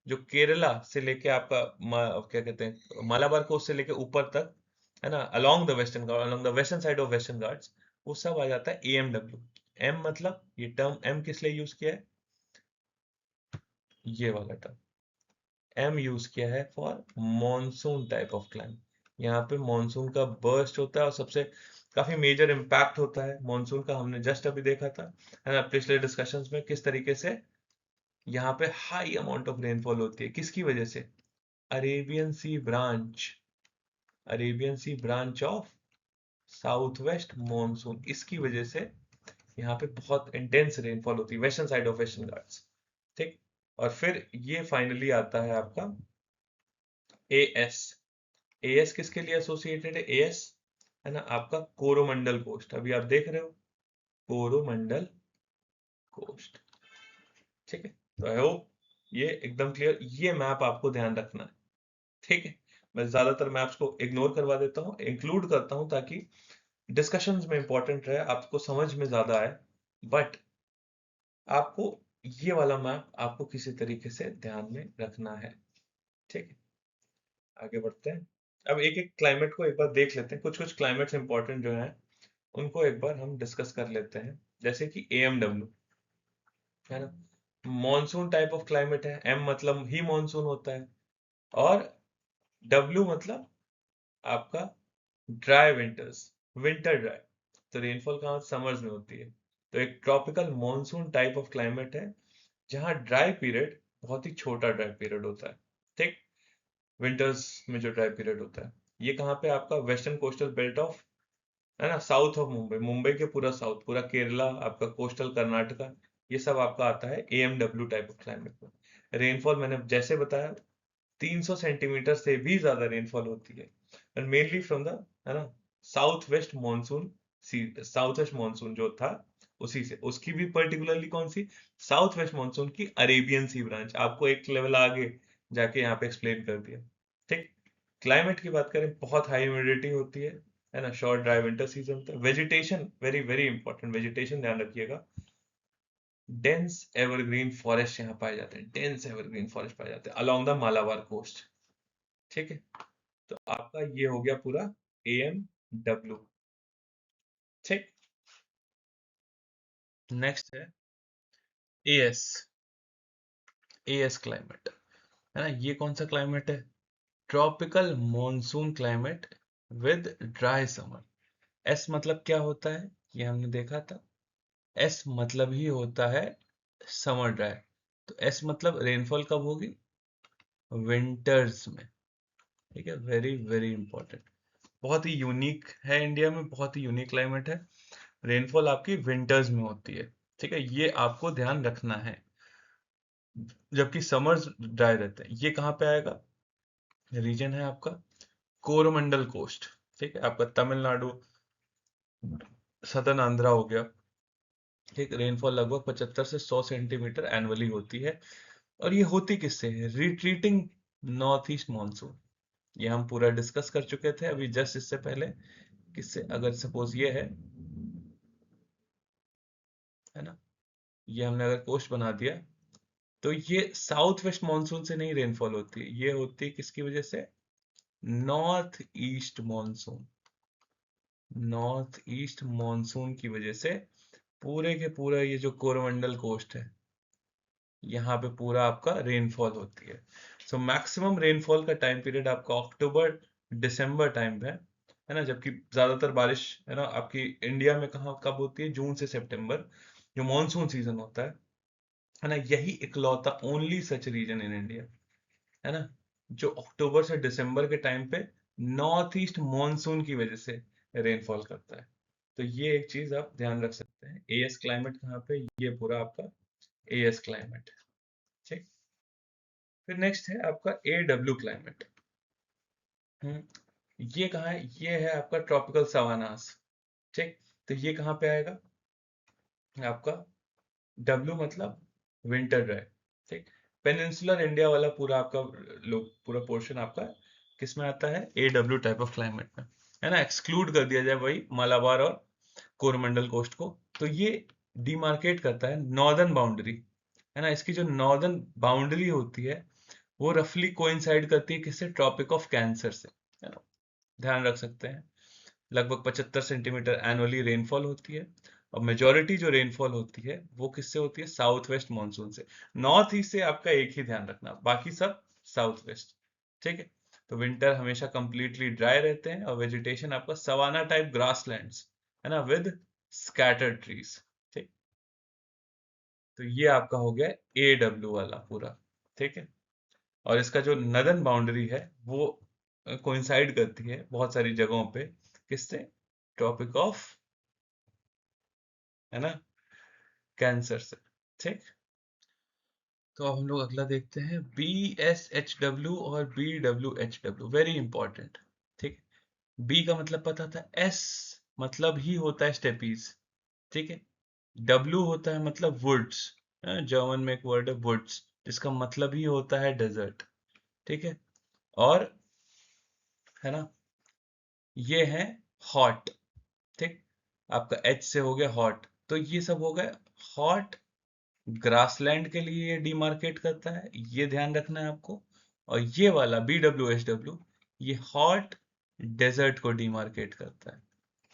जो केरला से लेके आपका क्या कहते हैं, मालाबार कोस्ट से लेके ऊपर तक, है ना, along the western Ghat, along the western side of western Ghats, वो सब आ जाता है ए एम डब्ल्यू। एम मतलब, ये टर्म एम किस लिए यूज किया है, ये वाला टर्म एम यूज किया है for monsoon type of climate. यहाँ पे मॉनसून का बर्स्ट होता है और सबसे काफी मेजर इम्पैक्ट होता है मॉनसून का, हमने जस्ट अभी देखा था, है ना, पिछले डिस्कशंस में, किस तरीके से यहाँ पे हाई अमाउंट ऑफ रेनफॉल होती है, किसकी वजह से, Arabian sea branch, Arabian sea branch of south west monsoon, इसकी वजह से यहाँ पे बहुत इंटेंस रेनफॉल होती है western side of western Ghats. ठीक, और फिर ये फाइनली आता है आपका ए एस। एएस किसके लिए एसोसिएटेड है, एएस, है ना, आपका कोरोमंडल कोस्ट, अभी आप देख रहे हो कोरोमंडल कोस्ट। ठीक है, तो आई होप ये एकदम क्लियर, ये मैप आपको ध्यान रखना है। ठीक है, मैं ज्यादातर मैप्स को इग्नोर करवा देता हूँ, इंक्लूड करता हूँ ताकि डिस्कशंस में इंपॉर्टेंट रहे, आपको समझ में ज्यादा आए। बट आपको ये वाला मैप आपको किसी तरीके से ध्यान में रखना है। ठीक है, आगे बढ़ते हैं। अब एक एक क्लाइमेट को एक बार देख लेते हैं, कुछ कुछ क्लाइमेट्स इंपॉर्टेंट जो हैं उनको एक बार हम डिस्कस कर लेते हैं। जैसे कि एएमडब्ल्यू, है ना, मॉनसून टाइप ऑफ क्लाइमेट है, एम मतलब ही मॉनसून होता है, और डब्ल्यू मतलब आपका ड्राई विंटर्स, विंटर ड्राई, तो रेनफॉल कहाँ समर्स में होती है। तो एक tropical monsoon type of climate है जहाँ ड्राई पीरियड बहुत ही छोटा ड्राई पीरियड होता है। ठीक, विंटर्स में जो ड्राई पीरियड होता है, ये कहाँ पे आपका वेस्टर्न कोस्टल बेल्ट ऑफ, है ना, साउथ ऑफ मुंबई, मुंबई के पूरा साउथ, पूरा केरला, आपका कोस्टल कर्नाटका, ये सब आपका आता है एएमडब्ल्यू टाइप ऑफ क्लाइमेट में। रेनफॉल मैंने जैसे बताया 300 सेंटीमीटर से भी ज्यादा रेनफॉल होती है, एंड मेनली फ्रॉम द, है ना, south west monsoon, south west monsoon जो था उसी से, उसकी भी पर्टिकुलरली कौन सी, साउथ वेस्ट मानसून की अरेबियन सी ब्रांच, आपको एक लेवल आगे जाके यहाँ पे एक्सप्लेन कर दिया। ठीक, क्लाइमेट की बात करें, बहुत हाई ह्यूमिडिटी होती है ना, शॉर्ट ड्राई विंटर सीजन होता है। Vegetation very very important, vegetation ध्यान रखिएगा, डेंस एवरग्रीन फॉरेस्ट यहाँ पाए जाते हैं, डेंस एवरग्रीन फॉरेस्ट पाए जाते हैं अलोंग द मालाबार कोस्ट। ठीक है, तो आपका ये हो गया पूरा एएम डब्ल्यू। ठीक, नेक्स्ट है एएस, एएस क्लाइमेट, है ना, ये कौन सा क्लाइमेट है, tropical monsoon climate with dry summer. S मतलब क्या होता है, ये हमने देखा था। एस मतलब ही होता है समर ड्राई। तो एस मतलब रेनफॉल कब होगी, विंटर्स में। ठीक है, वेरी वेरी इंपॉर्टेंट। बहुत ही यूनिक है, इंडिया में बहुत ही यूनिक क्लाइमेट है। रेनफॉल आपकी विंटर्स में होती है। ठीक है, ये आपको ध्यान रखना है। जबकि समर्स ड्राई रहते हैं। ये कहाँ पे आएगा, रीजन है आपका कोरोमंडल कोस्ट। ठीक है, आपका तमिलनाडु, सदर्न आंध्रा हो गया। ठीक, रेनफॉल लगभग 75 से 100 सेंटीमीटर एनुअली होती है। और ये होती किससे है, रिट्रीटिंग नॉर्थ ईस्ट मानसून। ये हम पूरा डिस्कस कर चुके थे अभी जस्ट इससे पहले। किससे, अगर सपोज ये है ना, ये हमने अगर कोस्ट बना दिया, तो ये साउथ वेस्ट मानसून से नहीं रेनफॉल होती है, ये होती है किसकी वजह से, north east monsoon. North east monsoon की वजह से पूरे के पूरा ये जो कोरोमंडल कोस्ट है, यहाँ पे पूरा आपका रेनफॉल होती है। सो मैक्सिमम रेनफॉल का टाइम पीरियड आपका अक्टूबर दिसंबर टाइम है ना। जबकि ज्यादातर बारिश है ना आपकी इंडिया में कहाँ कब होती है, जून से सितंबर, जो मॉनसून सीजन होता है ना। यही इकलौता only such region in India है ना, जो अक्टूबर से दिसंबर के टाइम पे नॉर्थ ईस्ट मॉनसून की वजह से रेनफॉल करता है। तो ये एक चीज आप ध्यान रख सकते हैं। एएस क्लाइमेट कहाँ पे, ये पूरा आपका एएस क्लाइमेट है। ठीक, फिर नेक्स्ट है आपका ए डब्ल्यू क्लाइमेट। ये कहाँ है, ये है आपका ट्रॉपिकल सवानास। ठीक, तो ये कहाँ पे आएगा आपका, डब्ल्यू मतलब विंटर ड्राई। ठीक, पेनिनसुलर इंडिया वाला पूरा आपका लोग पूरा पोर्शन आपका किस में आता है, A W type of climate में, है ना। एक्सक्लूड कर दिया जाए वही मालाबार और कोरोमंडल कोस्ट को। तो ये डिमार्केट करता है नॉर्दर्न बाउंड्री, है ना। इसकी जो नॉर्दर्न बाउंड्री होती है वो रफली कोइंसाइड करती है किससे, ट्रॉपिक ऑफ कैंसर से, है ना। ध्यान रख सकते हैं। लगभग 75 सेंटीमीटर एनुअली रेनफॉल होती है। और मेजॉरिटी जो रेनफॉल होती है वो किससे होती है, साउथ वेस्ट मानसून से। नॉर्थ ईस्ट से आपका एक ही ध्यान रखना, बाकी सब साउथ वेस्ट। ठीक है, तो विंटर हमेशा कंप्लीटली ड्राई रहते हैं और वेजिटेशन आपका सवाना टाइप ग्रासलैंड्स, है ना, विद स्कैटर्ड ट्रीज। ठीक, तो ये आपका हो गया ए डब्ल्यू वाला पूरा। ठीक है, और इसका जो नदर्न बाउंड्री है वो कोइंसाइड करती है बहुत सारी जगहों पे किससे, ट्रॉपिक ऑफ, है ना, कैंसर से। ठीक, तो अब हम लोग अगला देखते हैं बी एस एच डब्ल्यू और B W H W, very important. ठीक, बी का मतलब पता था, एस मतलब ही होता है स्टेपीज। ठीक है, डब्ल्यू होता है मतलब वुड्स, जर्मन में एक वर्ड है वुड्स, जिसका मतलब ही होता है डेजर्ट। ठीक है, और है ना, ये है हॉट। ठीक, आपका एच से हो गया हॉट, तो ये सब हो गए हॉट ग्रासलैंड के लिए ये डिमार्केट करता है, ये ध्यान रखना है आपको। और ये वाला बी डब्ल्यू एच डब्ल्यू, ये हॉट डेजर्ट को डिमार्केट करता है।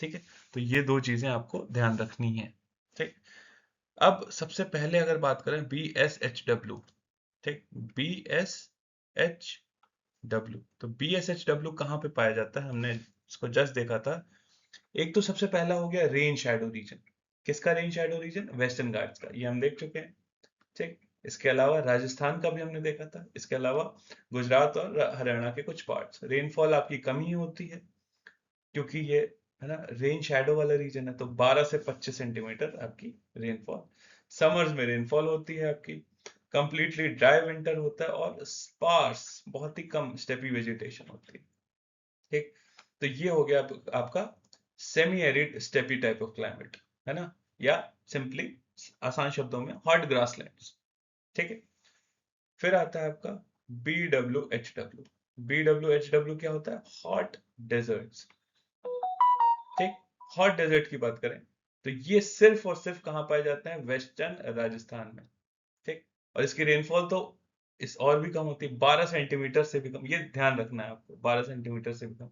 ठीक है, तो ये दो चीजें आपको ध्यान रखनी है। ठीक, अब सबसे पहले अगर बात करें बी एस एच डब्ल्यू। ठीक, बी एस एच डब्ल्यू, तो बी एस एच डब्ल्यू कहाँ पे पाया जाता है, हमने इसको जस्ट देखा था। एक तो सबसे पहला हो गया रेन शैडो रीजन। किसका rain shadow reason, western Ghats का, ये हम देख चुके हैं। ठीक, इसके अलावा राजस्थान का भी हमने देखा था। इसके अलावा गुजरात और हरियाणा के कुछ पार्ट्स, रेनफॉल आपकी कम ही होती है क्योंकि ये, है ना, रेन शैडो वाला रीजन है। तो 12 से 25 सेंटीमीटर आपकी रेनफॉल समर्स में रेनफॉल होती है आपकी। कंप्लीटली ड्राई विंटर होता है और स्पार्स, बहुत ही कम स्टेपी वेजिटेशन होती है। ठीक, तो ये हो गया आपका semi arid steppe type of climate, है ना, या सिंपली आसान शब्दों में हॉट ग्रासलैंड्स। ठीक है, फिर आता है आपका B W H W. B W H W क्या होता है, हॉट डेजर्ट्स। ठीक, हॉट डेजर्ट की बात करें तो ये सिर्फ और सिर्फ कहाँ पाए जाते हैं, वेस्टर्न राजस्थान में। ठीक, और इसकी रेनफॉल तो इस और भी कम होती है, 12 सेंटीमीटर से भी कम, ये ध्यान रखना है आपको, 12 सेंटीमीटर से भी कम।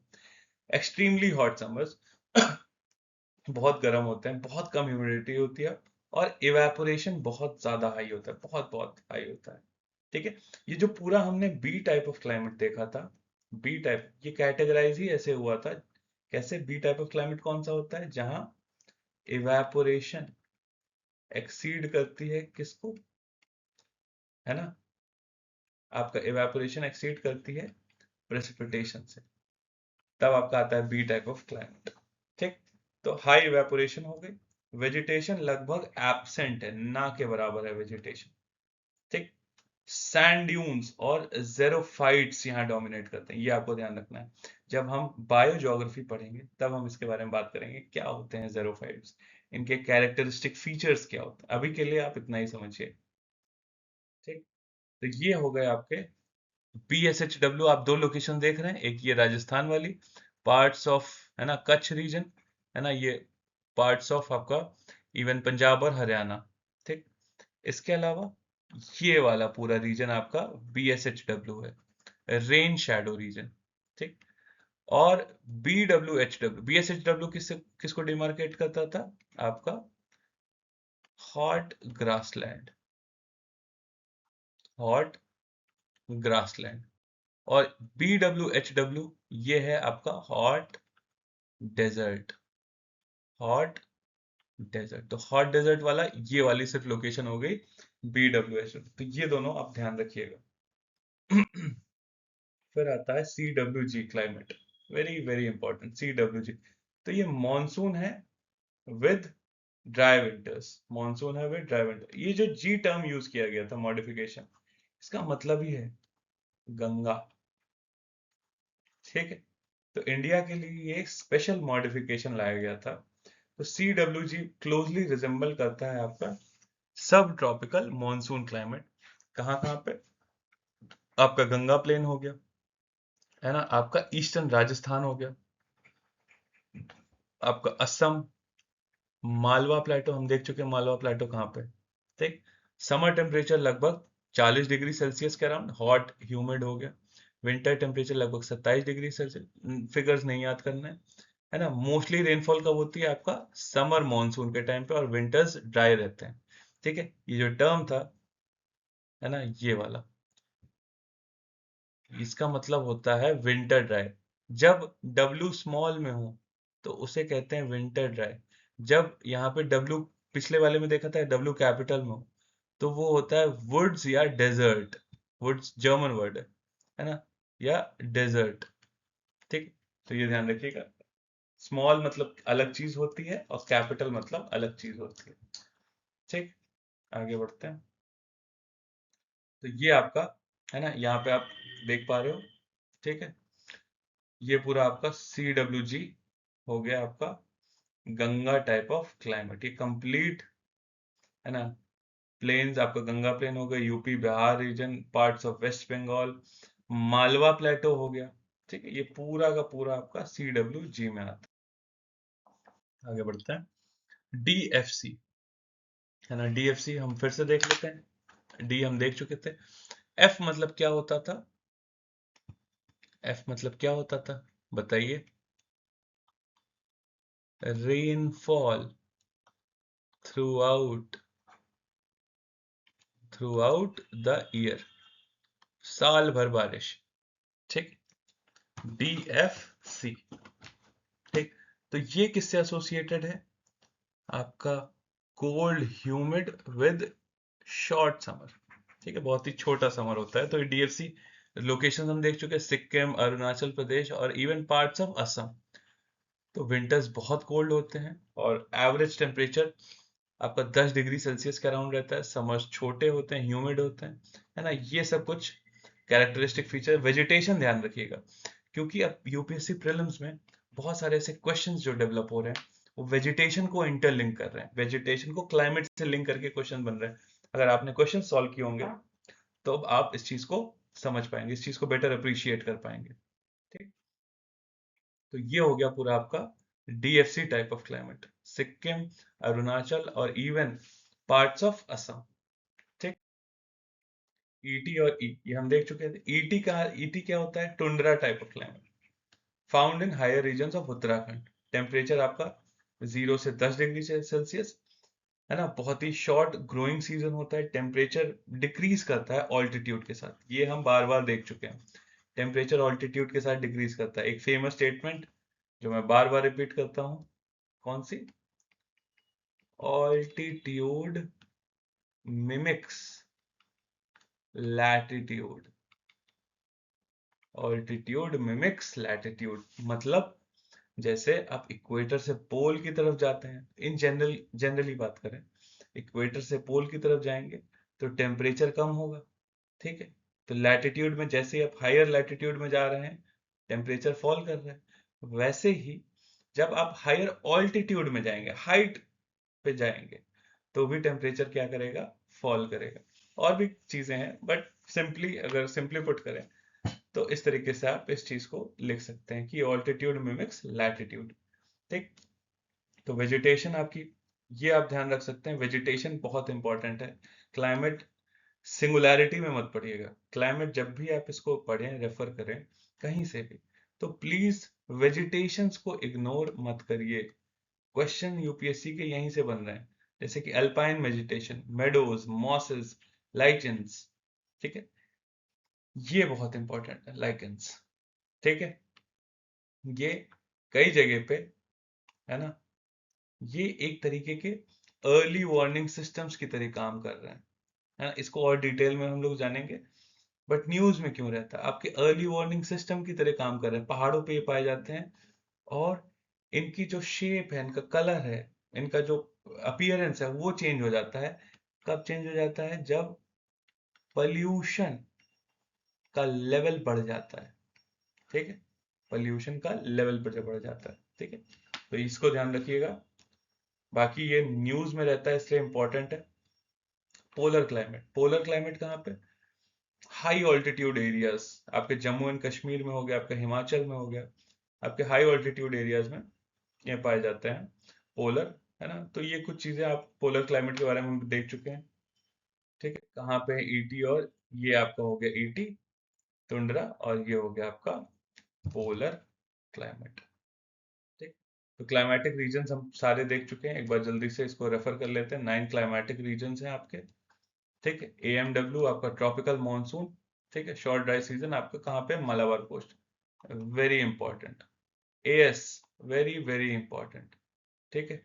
एक्सट्रीमली हॉट समर्स, बहुत गर्म होते हैं, बहुत कम ह्यूमिडिटी होती है, और इवेपोरेशन बहुत ज्यादा हाई होता है, बहुत बहुत हाई होता है। ठीक है, ये जो पूरा हमने बी टाइप ऑफ क्लाइमेट देखा था, बी टाइप ये कैटेगराइज ही ऐसे हुआ था कैसे? बी टाइप ऑफ क्लाइमेट कौन सा होता है? जहां इवेपोरेशन एक्सीड करती है किसको, है ना, आपका इवेपोरेशन एक्सीड करती है प्रेसिपिटेशन से, तब आपका आता है बी टाइप ऑफ क्लाइमेट। ठीक, तो हाई इवेपोरेशन हो गई, वेजिटेशन लगभग एब्सेंट है, ना के बराबर है वेजिटेशन। ठीक, सैंड ड्यून्स और जेरोफाइट्स यहाँ डोमिनेट करते हैं, ये आपको ध्यान रखना है। जब हम बायो ज्योग्राफी पढ़ेंगे तब हम इसके बारे में बात करेंगे, क्या होते हैं जेरोफाइट्स, इनके कैरेक्टरिस्टिक फीचर्स क्या होते हैं। अभी के लिए आप इतना ही समझिए। ठीक, तो ये हो गए आपके BSHW। आप दो लोकेशन देख रहे हैं, एक ये राजस्थान वाली पार्ट्स ऑफ, है ना, कच्छ रीजन, है ना, ये पार्ट्स ऑफ आपका इवन पंजाब और हरियाणा। ठीक, इसके अलावा ये वाला पूरा रीजन आपका BSHW है, रेन शैडो रीजन। ठीक, और BWHW किसको डिमार्केट करता था? आपका हॉट ग्रासलैंड, हॉट ग्रासलैंड। और BWHW ये है आपका हॉट डेजर्ट, हॉट डेजर्ट। तो हॉट डेजर्ट वाला ये वाली सिर्फ लोकेशन हो गई BWHW, तो ये दोनों आप ध्यान रखिएगा। फिर आता है CWG climate, very very important CWG। तो ये मॉनसून है विद ड्राई विंटर्स, मॉनसून है विद ड्राई विंटर। ये जो जी टर्म यूज किया गया था मॉडिफिकेशन, इसका मतलब ही है गंगा। ठीक है, तो इंडिया के लिए ये स्पेशल मॉडिफिकेशन लाया गया था। तो CWG क्लोजली रिजेंबल करता है आपका सब ट्रॉपिकल मॉनसून क्लाइमेट। कहाँ कहाँ पे? आपका गंगा प्लेन हो गया, है ना, आपका ईस्टर्न राजस्थान हो गया, आपका असम, मालवा प्लेटो हम देख चुके हैं, मालवा प्लेटो कहाँ पे। ठीक, समर टेम्परेचर लगभग 40 डिग्री सेल्सियस के अराउंड, हॉट ह्यूमिड हो गया। विंटर टेम्परेचर लगभग 27 डिग्री सेल्सियस, फिगर्स नहीं याद करना है ना। मोस्टली रेनफॉल कब होती है? आपका समर मॉनसून के टाइम पे, और विंटर्स ड्राई रहते हैं। ठीक है, ये जो टर्म था, है ना, ये वाला, इसका मतलब होता है विंटर ड्राई। जब W स्मॉल में हो तो उसे कहते हैं विंटर ड्राई। जब यहाँ पे W पिछले वाले में देखा था W कैपिटल में हो तो वो होता है वुड्स या डेजर्ट। वुड्स जर्मन वर्ड है ना, या डेजर्ट। ठीक, तो ये ध्यान रखिएगा, स्मॉल मतलब अलग चीज होती है और कैपिटल मतलब अलग चीज होती है। ठीक, आगे बढ़ते हैं। तो ये आपका, है ना, यहाँ पे आप देख पा रहे हो। ठीक है, ये पूरा आपका CWG हो गया आपका गंगा टाइप ऑफ क्लाइमेट, ये कंप्लीट, है ना। प्लेन्स आपका गंगा प्लेन हो गया, UP Bihar region, parts of West Bengal, Malwa plateau हो गया। ठीक है, ये पूरा का पूरा आपका CWG में आता है। आगे बढ़ते हैं, DFC, है ना, DFC हम फिर से देख लेते हैं। डी हम देख चुके थे। एफ मतलब क्या होता था? एफ मतलब क्या होता था, बताइए? Rainfall through out, through out the year, साल भर बारिश। ठीक, DFC। ठीक, तो ये किससे एसोसिएटेड है? आपका cold humid with short summer. ठीक है, बहुत ही छोटा समर होता है। तो ये DFC लोकेशन हम देख चुके हैं, सिक्किम, अरुणाचल प्रदेश और इवन पार्ट्स ऑफ असम। तो विंटर्स बहुत कोल्ड होते हैं और एवरेज टेम्परेचर आपका 10 डिग्री सेल्सियस के अराउंड रहता है। समर्स छोटे होते हैं, ह्यूमिड होते हैं, है ना। ये सब कुछ कैरेक्टरिस्टिक फीचर। वेजिटेशन ध्यान रखिएगा, क्योंकि अब यूपीएससी प्रीलिम्स में बहुत सारे ऐसे क्वेश्चंस जो डेवलप हो रहे हैं वो वेजिटेशन को इंटरलिंक कर रहे हैं, वेजिटेशन को क्लाइमेट से लिंक करके क्वेश्चन बन रहे हैं। अगर आपने क्वेश्चन सॉल्व किए होंगे तो आप इस चीज को समझ पाएंगे, इस चीज को बेटर अप्रिशिएट कर पाएंगे। ठीक, तो ये हो गया पूरा आपका DFC type of climate, Sikkim, Arunachal और इवन पार्ट्स ऑफ असम। ठीक, ET और E ये हम देख चुके थे। ET क्या होता है? Tundra type of climate, found in higher region of Uttarakhand. Temperature आपका 0 से 10 डिग्री सेल्सियस, है ना। बहुत ही शॉर्ट ग्रोइंग सीजन होता है, टेम्परेचर डिक्रीज करता है ऑल्टीट्यूड के साथ, ये हम बार बार देख चुके हैं। टेम्परेचर ऑल्टीट्यूड के साथ डिक्रीज करता है। एक फेमस स्टेटमेंट जो मैं बार बार रिपीट करता हूं, कौन सी? Altitude mimics latitude. Altitude mimics latitude मतलब जैसे आप इक्वेटर से पोल की तरफ जाते हैं, इन जनरली बात करें, इक्वेटर से पोल की तरफ जाएंगे तो टेम्परेचर कम होगा, ठीक है। तो लैटिट्यूड में जैसे ही आप हायर लैटिट्यूड में जा रहे हैं, टेम्परेचर फॉल कर रहा है। वैसे ही जब आप हायर ऑल्टीट्यूड में जाएंगे, हाइट पे जाएंगे, तो भी टेम्परेचर क्या करेगा? फॉल करेगा। और भी चीजें हैं, बट सिंपली अगर सिंपली पुट करें तो इस तरीके से आप इस चीज को लिख सकते हैं कि ऑल्टीट्यूड मिमिक्स लैटिट्यूड, ठीक। तो वेजिटेशन आपकी, ये आप ध्यान रख सकते हैं, वेजिटेशन बहुत इंपॉर्टेंट है। क्लाइमेट सिंगुलैरिटी में मत पढ़िएगा, क्लाइमेट जब भी आप इसको पढ़ें, रेफर करें कहीं से भी, तो प्लीज वेजिटेशंस को इग्नोर मत करिए। क्वेश्चन यूपीएससी के यहीं से बन रहे हैं, जैसे कि अल्पाइन वेजिटेशन, मेडोज, मॉसेस, लाइचेंस, ठीक है, ये बहुत इंपॉर्टेंट है, लाइकेंस, ठीक है। ये कई जगह पे है ना, ये एक तरीके के अर्ली वार्निंग सिस्टम्स की तरह काम कर रहे हैं, है ना। इसको और डिटेल में हम लोग जानेंगे, बट न्यूज में क्यों रहता है? आपके अर्ली वार्निंग सिस्टम की तरह काम कर रहे हैं। पहाड़ों पे ये पाए जाते हैं, और इनकी जो शेप है, इनका कलर है, इनका जो अपीयरेंस है, वो चेंज हो जाता है। कब चेंज हो जाता है? जब पॉल्यूशन का लेवल बढ़ जाता है, ठीक है। पॉल्यूशन का लेवल बढ़ जाता है, ठीक है। तो इसको ध्यान रखिएगा। बाकी ये न्यूज में रहता है, इसलिए इंपॉर्टेंट है। पोलर क्लाइमेट, पोलर क्लाइमेट कहाँ पे? हाई ऑल्टीट्यूड एरियाज, आपके जम्मू एंड कश्मीर में हो गया, आपके हिमाचल में हो गया, आपके हाई ऑल्टीट्यूड एरियाज में ये पाए जाते हैं पोलर, है ना। तो ये कुछ चीजें आप पोलर क्लाइमेट के बारे में हम देख चुके हैं, ठीक है। कहाँ पे ईटी, और ये आपका हो गया ईटी टुंड्रा, और ये हो गया आपका पोलर क्लाइमेट, ठीक। तो क्लाइमेटिक रीजन्स हम सारे देख चुके हैं, एक बार जल्दी से इसको रेफर कर लेते हैं। 9 क्लाइमेटिक रीजन्स हैं आपके, ठीक है। एएमडब्ल्यू आपका ट्रॉपिकल मानसून, ठीक है। शॉर्ट ड्राई सीजन आपका कहाँ पे? Malabar coast, very important. AS, very very important, ठीक है।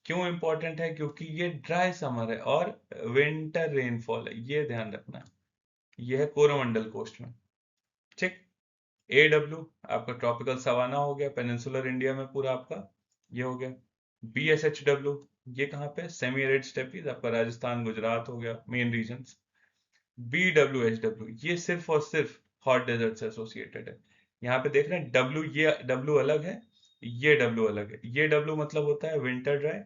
क्यों इंपॉर्टेंट है? क्योंकि ये ड्राई समर है और विंटर रेनफॉल है, ये ध्यान रखना है। ये है कोरोमंडल कोस्ट में, ठीक। एडब्ल्यू आपका ट्रॉपिकल सवाना हो गया, पेनिनसुलर इंडिया में पूरा आपका ये हो गया। बीएसएचडब्ल्यू, ये कहाँ पे? सेमी एरिड स्टेपीज, आपका राजस्थान गुजरात हो गया, मेन रीजन्स। बीडब्ल्यूएचडब्ल्यू, ये सिर्फ और सिर्फ हॉट डेजर्ट से एसोसिएटेड है। यहाँ पे देख रहे हैं डब्ल्यू, ये डब्ल्यू अलग है, ये डब्ल्यू अलग है। ये डब्ल्यू मतलब होता है विंटर ड्राई,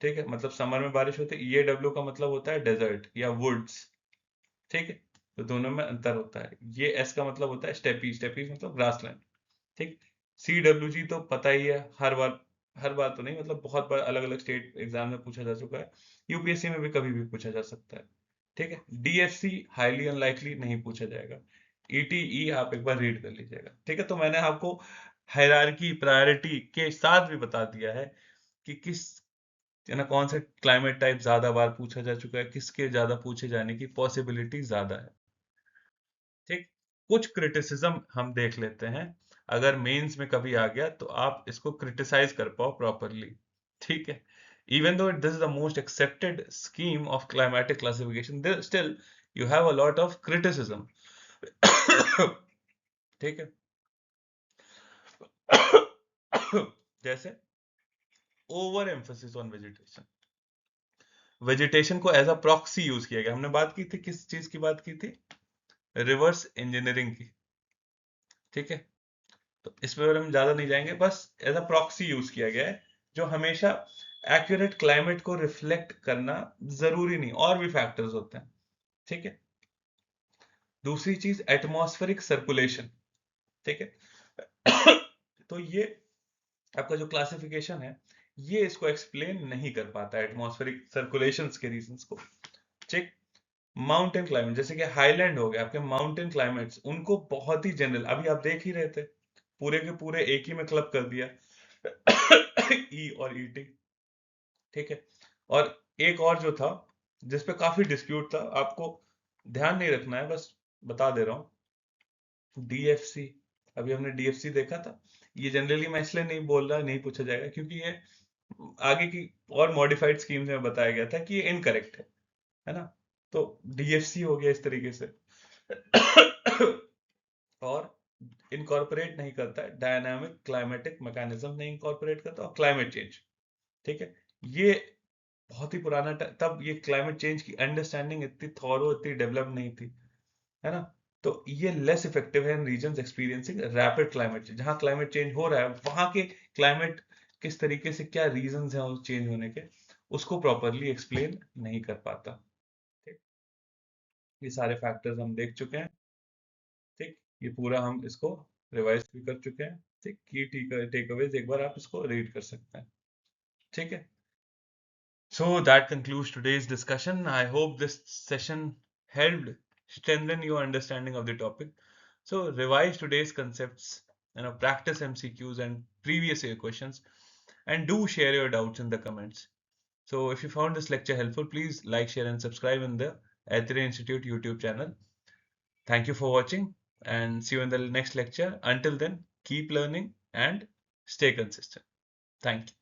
ठीक है, मतलब समर में बारिश होती है। ये डब्ल्यू का मतलब होता है डेजर्ट या वुड्स, ठीक है। तो दोनों में अंतर होता है। ये एस का मतलब होता है स्टेपी, स्टेपीज मतलब ग्रासलैंड, ठीक। सी डब्ल्यू जी तो पता ही है, हर बार तो नहीं, मतलब बहुत बार अलग अलग स्टेट एग्जाम में पूछा जा चुका है, यूपीएससी में भी कभी भी पूछा जा सकता है, ठीक है। डीएफसी हाईली अनलाइकली नहीं पूछा जाएगा। ईटीई आप एक बार रीड कर लीजिएगा, ठीक है। तो मैंने आपको हायरार्की, प्रायोरिटी के साथ भी बता दिया है कि किस, है ना, कौन से क्लाइमेट टाइप ज्यादा बार पूछा जा चुका है, किसके ज्यादा पूछे जाने की पॉसिबिलिटी ज्यादा है, ठीक। कुछ क्रिटिसिज्म हम देख लेते हैं, अगर मेंस में कभी आ गया तो आप इसको क्रिटिसाइज कर पाओ प्रॉपरली, ठीक है। Even though this is the most accepted scheme of climatic classification, still you have a lot of criticism, ठीक है। जैसे over emphasis on vegetation, vegetation को एज अ प्रॉक्सी यूज किया गया। हमने बात की थी, किस चीज की बात की थी? रिवर्स इंजीनियरिंग की, ठीक है। तो इसमें और हम ज्यादा नहीं जाएंगे, बस एज अ प्रॉक्सी यूज किया गया है, जो हमेशा एक्यूरेट क्लाइमेट को रिफ्लेक्ट करना जरूरी नहीं, और भी फैक्टर्स होते हैं, ठीक है। दूसरी चीज एटमॉस्फेरिक सर्कुलेशन, ठीक है। तो ये आपका जो क्लासिफिकेशन है, ये इसको एक्सप्लेन नहीं कर पाता एटमॉस्फेरिक सर्कुलेशंस के रीजंस को, ठीक। माउंटेन क्लाइमेट, जैसे कि हाईलैंड हो गया, आपके माउंटेन क्लाइमेट्स, उनको बहुत ही जनरल, अभी आप देख ही रहे थे, पूरे के पूरे एक ही में क्लब कर दिया, ई और ईटी, ठीक है। और एक और जो था, जिसपे काफी डिस्प्यूट था, आपको ध्यान नहीं रखना है, बस बता दे रहा हूं, डीएफसी। अभी हमने डीएफसी देखा था, ये जनरली मैं इसलिए नहीं बोल रहा, नहीं पूछा जाएगा, क्योंकि ये आगे की और मॉडिफाइड स्कीम्स में बताया गया था कि ये इनकरेक्ट है ना। तो डीएफसी हो गया इस तरीके से। और इनकॉर्पोरेट नहीं करता है, डायनामिक क्लाइमेटिक मैकेनिज्म नहीं इनकॉर्पोरेट करता, और क्लाइमेट चेंज, ठीक है। ये बहुत ही पुराना तब ये क्लाइमेट चेंज की अंडरस्टैंडिंग इतनी थॉरो, इतनी डेवलप नहीं थी, है ना। तो ये लेस इफेक्टिव है in regions experiencing rapid climate change. जहां क्लाइमेट चेंज हो रहा है वहां के क्लाइमेट किस तरीके से, क्या रीजंस हैं उस चेंज होने के, उसको प्रॉपरली एक्सप्लेन नहीं कर पाता। ठीक, ये सारे फैक्टर्स हम देख चुके हैं। ठीक, ये पूरा हम इसको रिवाइज भी कर चुके हैं। ठीक, की टेकअवेज एक बार आप इसको रीड कर सकते हैं। ठीक है। So that concludes today's discussion. I hope this session helped strengthen your understanding of the topic. So revise today's concepts, practice MCQs and previous year questions, and do share your doubts in the comments. So if you found this lecture helpful, please like, share, and subscribe in the Athena Institute YouTube channel. Thank you for watching, and see you in the next lecture. Until then, keep learning and stay consistent. Thank you.